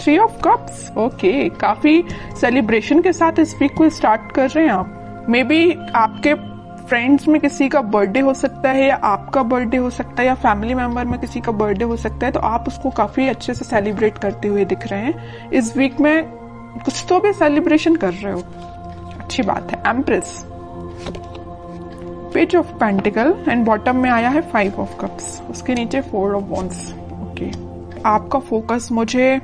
3 of cups, okay, काफी celebration के साथ इस वीक को स्टार्ट कर रहे हैं आप। मे बी आपके फ्रेंड्स में किसी का बर्थडे हो सकता है, या आपका बर्थडे हो सकता है, या फैमिली मेंबर में किसी का बर्थडे हो सकता है, तो आप उसको काफी अच्छे से सेलिब्रेट करते हुए दिख रहे हैं। इस वीक में कुछ तो भी सेलिब्रेशन कर रहे हो, अच्छी बात है। Empress, page of pentacle and bottom में आया है 5 ऑफ कप्स, उसके नीचे 4 ऑफ वॉन्ड्स। ओके, आपका फोकस मुझे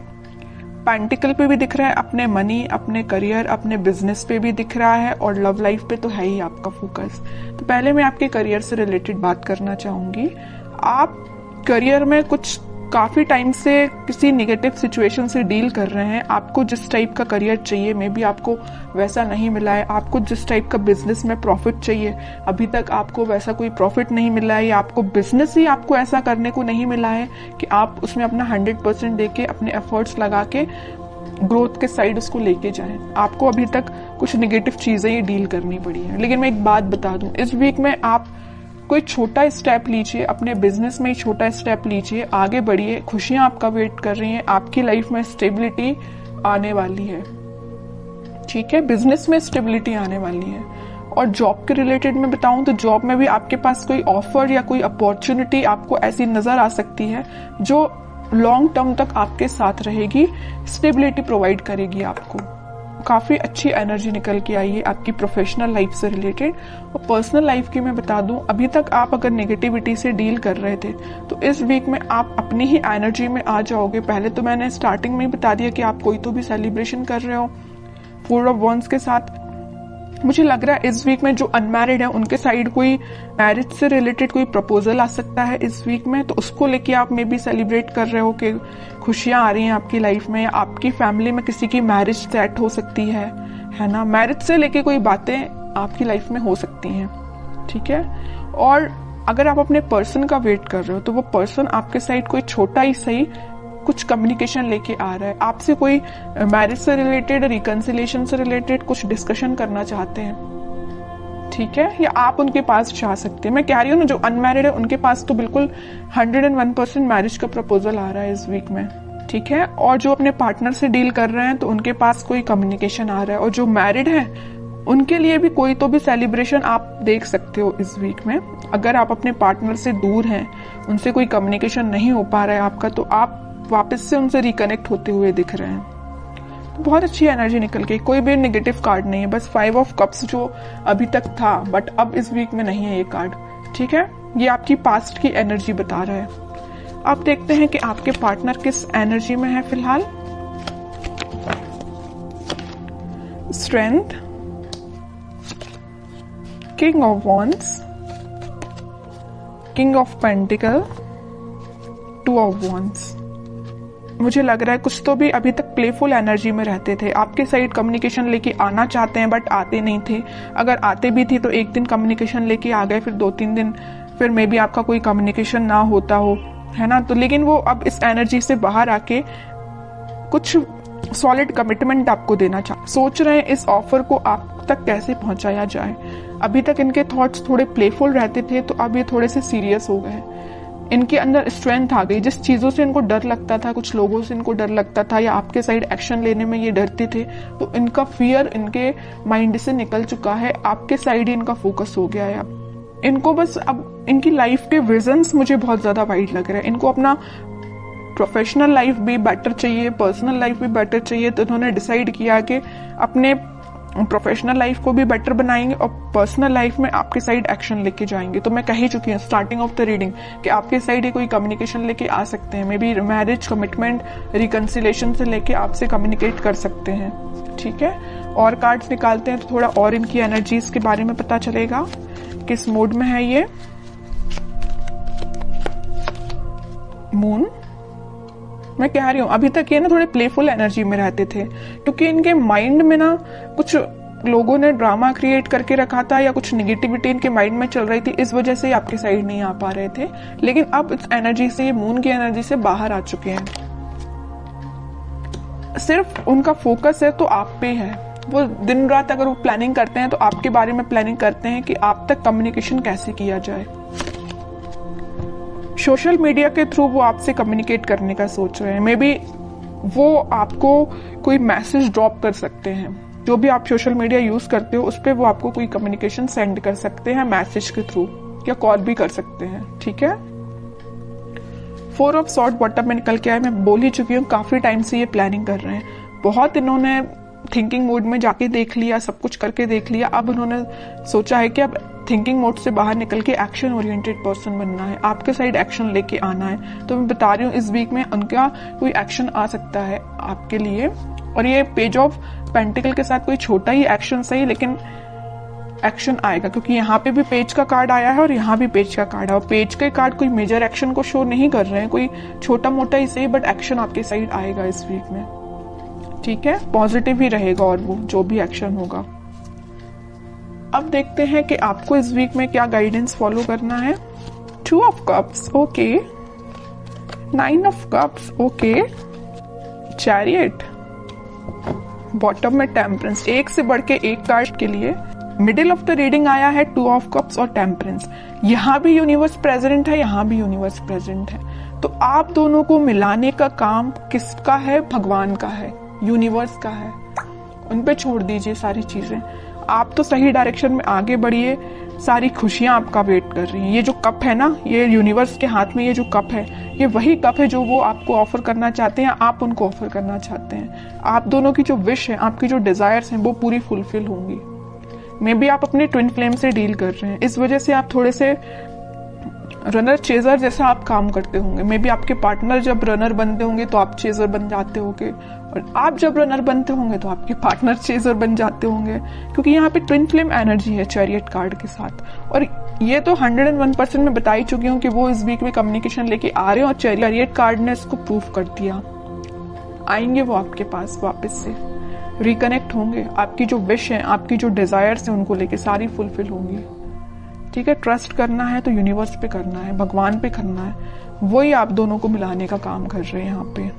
पेंटिकल पे भी दिख रहा है, अपने मनी, अपने करियर, अपने बिजनेस पे भी दिख रहा है, और लव लाइफ पे तो है ही आपका फोकस। तो पहले मैं आपके करियर से रिलेटेड बात करना चाहूंगी। आप करियर में कुछ काफी टाइम से किसी नेगेटिव सिचुएशन से डील कर रहे हैं। आपको जिस टाइप का करियर चाहिए मे बी आपको वैसा नहीं मिला है। आपको जिस टाइप का बिजनेस में प्रॉफिट चाहिए अभी तक आपको वैसा कोई प्रॉफिट नहीं मिला है, या आपको बिजनेस ही आपको ऐसा करने को नहीं मिला है कि आप उसमें अपना 100% देके अपने एफर्ट्स लगा के ग्रोथ के साइड उसको लेके जाएं। आपको अभी तक कुछ नेगेटिव चीजें ही डील करनी पड़ी है। लेकिन मैं एक बात बता दूं, इस वीक में आप कोई छोटा स्टेप लीजिए, अपने बिजनेस में ही छोटा स्टेप लीजिए, आगे बढ़िए, खुशियां आपका वेट कर रही हैं, आपकी लाइफ में स्टेबिलिटी आने वाली है। ठीक है, बिजनेस में स्टेबिलिटी आने वाली है। और जॉब के रिलेटेड में बताऊं तो जॉब में भी आपके पास कोई ऑफर या कोई अपॉर्चुनिटी आपको ऐसी नजर आ सकती है जो लॉन्ग टर्म तक आपके साथ रहेगी, स्टेबिलिटी प्रोवाइड करेगी आपको। काफी अच्छी एनर्जी निकल के आई है आपकी प्रोफेशनल लाइफ से रिलेटेड। और पर्सनल लाइफ की मैं बता दूं, अभी तक आप अगर नेगेटिविटी से डील कर रहे थे तो इस वीक में आप अपनी ही एनर्जी में आ जाओगे। पहले तो मैंने स्टार्टिंग में ही बता दिया कि आप कोई तो भी सेलिब्रेशन कर रहे हो 4 ऑफ वॉन्ड्स के साथ। मुझे लग रहा है इस वीक में जो अनमैरिड है उनके साइड कोई मैरिज से रिलेटेड कोई प्रपोजल आ सकता है इस वीक में, तो उसको लेके आप मे बी सेलिब्रेट कर रहे हो कि खुशियां आ रही हैं आपकी लाइफ में, या आपकी फैमिली में किसी की मैरिज सेट हो सकती है ना। मैरिज से लेके कोई बातें आपकी लाइफ में हो सकती हैं, ठीक है। और अगर आप अपने पर्सन का वेट कर रहे हो तो वो पर्सन आपके साइड कोई छोटा ही सही कुछ कम्युनिकेशन लेके आ रहा है, आपसे कोई मैरिज से रिलेटेड, रिकंसिलिएशन से रिलेटेड कुछ डिस्कशन करना चाहते हैं, ठीक है, या आप उनके पास जा सकते हैं। मैं कह रही हूँ ना, जो अनमैरिड है उनके पास तो बिल्कुल 101% मैरिज का प्रपोजल आ रहा है इस वीक में, ठीक है। और जो अपने पार्टनर से डील कर रहे हैं तो उनके पास कोई कम्युनिकेशन आ रहा है, और जो मैरिड है उनके लिए भी कोई तो भी सेलिब्रेशन आप देख सकते हो इस वीक में। अगर आप अपने पार्टनर से दूर हैं, उनसे कोई कम्युनिकेशन नहीं हो पा रहा है आपका, तो आप वापस से उनसे रिकनेक्ट होते हुए दिख रहे हैं। तो बहुत अच्छी एनर्जी निकल गई, कोई भी नेगेटिव कार्ड नहीं है, बस 5 ऑफ कप्स जो अभी तक था बट अब इस वीक में नहीं है ये कार्ड, ठीक है। ये आपकी पास्ट की एनर्जी बता रहा है। अब देखते हैं कि आपके पार्टनर किस एनर्जी में है फिलहाल। Strength, king of wands, king of pentacle, 2 of wands. मुझे लग रहा है कुछ तो भी अभी तक प्लेफुल एनर्जी में रहते थे, आपके साइड कम्युनिकेशन लेके आना चाहते हैं बट आते नहीं थे। अगर आते भी थे तो एक दिन कम्युनिकेशन लेके आ गए, फिर 2-3 दिन फिर मे बी आपका कोई कम्युनिकेशन ना होता हो, है ना। तो लेकिन वो अब इस एनर्जी से बाहर आके कुछ सॉलिड कमिटमेंट आपको देना सोच रहे हैं। इस ऑफर को आप तक कैसे पहुंचाया जाए। अभी तक इनके थॉट्स थोड़े प्लेफुल रहते थे, तो अब ये थोड़े से सीरियस हो गए। इनके अंदर स्ट्रेंथ आ गई। जिस चीजों से इनको डर लगता था, कुछ लोगों से इनको डर लगता था, या आपके साइड एक्शन लेने में ये डरते थे, तो इनका फियर इनके माइंड से निकल चुका है। आपके साइड ही इनका फोकस हो गया है। इनको बस अब इनकी लाइफ के विजन्स मुझे बहुत ज्यादा वाइड लग रहे हैं। इनको अपना प्रोफेशनल लाइफ भी बेटर चाहिए, पर्सनल लाइफ भी बेटर चाहिए, तो इन्होंने डिसाइड किया कि अपने प्रोफेशनल लाइफ को भी बेटर बनाएंगे और पर्सनल लाइफ में आपके साइड एक्शन लेके जाएंगे। तो मैं कह ही चुकी हूँ स्टार्टिंग ऑफ द रीडिंग कि आपके साइड ही कोई कम्युनिकेशन लेके आ सकते हैं। May be marriage, commitment, reconciliation से लेके आपसे कम्युनिकेट कर सकते हैं, ठीक है। और कार्ड्स निकालते हैं तो थोड़ा और इनकी एनर्जीज के बारे में पता चलेगा, किस मूड में है ये। मून, मैं कह रही हूँ अभी तक ये ना थोड़े प्लेफुल एनर्जी में रहते थे, क्योंकि इनके माइंड में ना कुछ लोगों ने ड्रामा क्रिएट करके रखा था, या कुछ नेगेटिविटी इनके माइंड में चल रही थी, इस वजह से आपके साइड नहीं आ पा रहे थे। लेकिन अब इस एनर्जी से, ये मून की एनर्जी से बाहर आ चुके हैं। सिर्फ उनका फोकस है तो आप पे है। वो दिन रात अगर वो प्लानिंग करते हैं तो आपके बारे में प्लानिंग करते हैं कि आप तक कम्युनिकेशन कैसे किया जाए। सोशल मीडिया के थ्रू वो आपसे कम्युनिकेट करने का सोच रहे हैं। मे बी वो आपको कोई मैसेज ड्रॉप कर सकते हैं। जो भी आप सोशल मीडिया यूज करते हो उस पर वो आपको कोई कम्युनिकेशन सेंड कर सकते हैं मैसेज के थ्रू, या कॉल भी कर सकते हैं, ठीक है। 4 ऑफ सॉर्ड बॉटम में निकल के आए, मैं बोल ही चुकी हूँ काफी टाइम से ये प्लानिंग कर रहे हैं। बहुत इन्होंने थिंकिंग मोड में जाके देख लिया, सब कुछ करके देख लिया। अब उन्होंने सोचा है कि अब थिंकिंग मोड से बाहर निकल के एक्शन ओरिएंटेड पर्सन बनना है, आपके साइड एक्शन लेके आना है। तो मैं बता रही हूँ इस वीक में उनका कोई एक्शन आ सकता है आपके लिए। और ये पेज ऑफ पेंटिकल के साथ कोई छोटा ही एक्शन सही, लेकिन एक्शन आएगा, क्योंकि यहाँ पे भी पेज का कार्ड आया है और यहाँ भी पेज का कार्ड है। और पेज के कार्ड कोई मेजर एक्शन को शो नहीं कर रहे हैं, कोई छोटा मोटा ही सही, बट एक्शन आपके साइड आएगा इस वीक में, ठीक है। पॉजिटिव ही रहेगा और वो जो भी एक्शन होगा। अब देखते हैं कि आपको इस वीक में क्या गाइडेंस फॉलो करना है। 2 of cups, okay. 9 of cups, okay. Chariot, bottom में टेम्परेंस, एक से बढ़ के एक कार्ड के लिए। मिडिल ऑफ द रीडिंग आया है 2 ऑफ कप्स और टेम्परेंस। यहां भी यूनिवर्स प्रेजेंट है, यहां भी यूनिवर्स प्रेजेंट है। तो आप दोनों को मिलाने का काम किसका है? भगवान का है, यूनिवर्स का है। उन पे छोड़ दीजिए सारी चीजें। आप तो सही डायरेक्शन में आगे बढ़िए, सारी खुशियां आपका वेट कर रही हैं। ये जो कप है ना, ये यूनिवर्स के हाथ में ये जो कप है, ये वही कप है जो वो आपको ऑफर करना चाहते हैं, आप उनको ऑफर करना चाहते हैं। आप दोनों की जो विश है, आपकी जो डिजायर्स हैं, वो पूरी फुलफिल होंगी। मे बी आप अपने ट्विन फ्लेम से डील कर रहे हैं, इस वजह से आप थोड़े से रनर चेजर जैसा आप काम करते होंगे। मे बी आपके पार्टनर जब रनर बनते होंगे तो आप चेजर बन जाते होंगे, और आप जब रनर बनते होंगे तो आपके पार्टनर चेजर बन जाते होंगे, क्योंकि यहाँ पे ट्विन फ्लेम एनर्जी है चैरियट कार्ड के साथ। और ये तो 101% मैं बता ही चुकी हूँ कि वो इस वीक में कम्युनिकेशन लेके आ रहे हैं, और चैरियट कार्ड ने इसको प्रूफ कर दिया। आएंगे वो आपके पास वापस से, रिकनेक्ट होंगे। आपकी जो विश है, आपकी जो डिजायर्स है, उनको लेके सारी फुलफिल होंगी, ठीक है। ट्रस्ट करना है तो यूनिवर्स पे करना है, भगवान पे करना है। वही आप दोनों को मिलाने का काम कर रहे हैं यहाँ पे।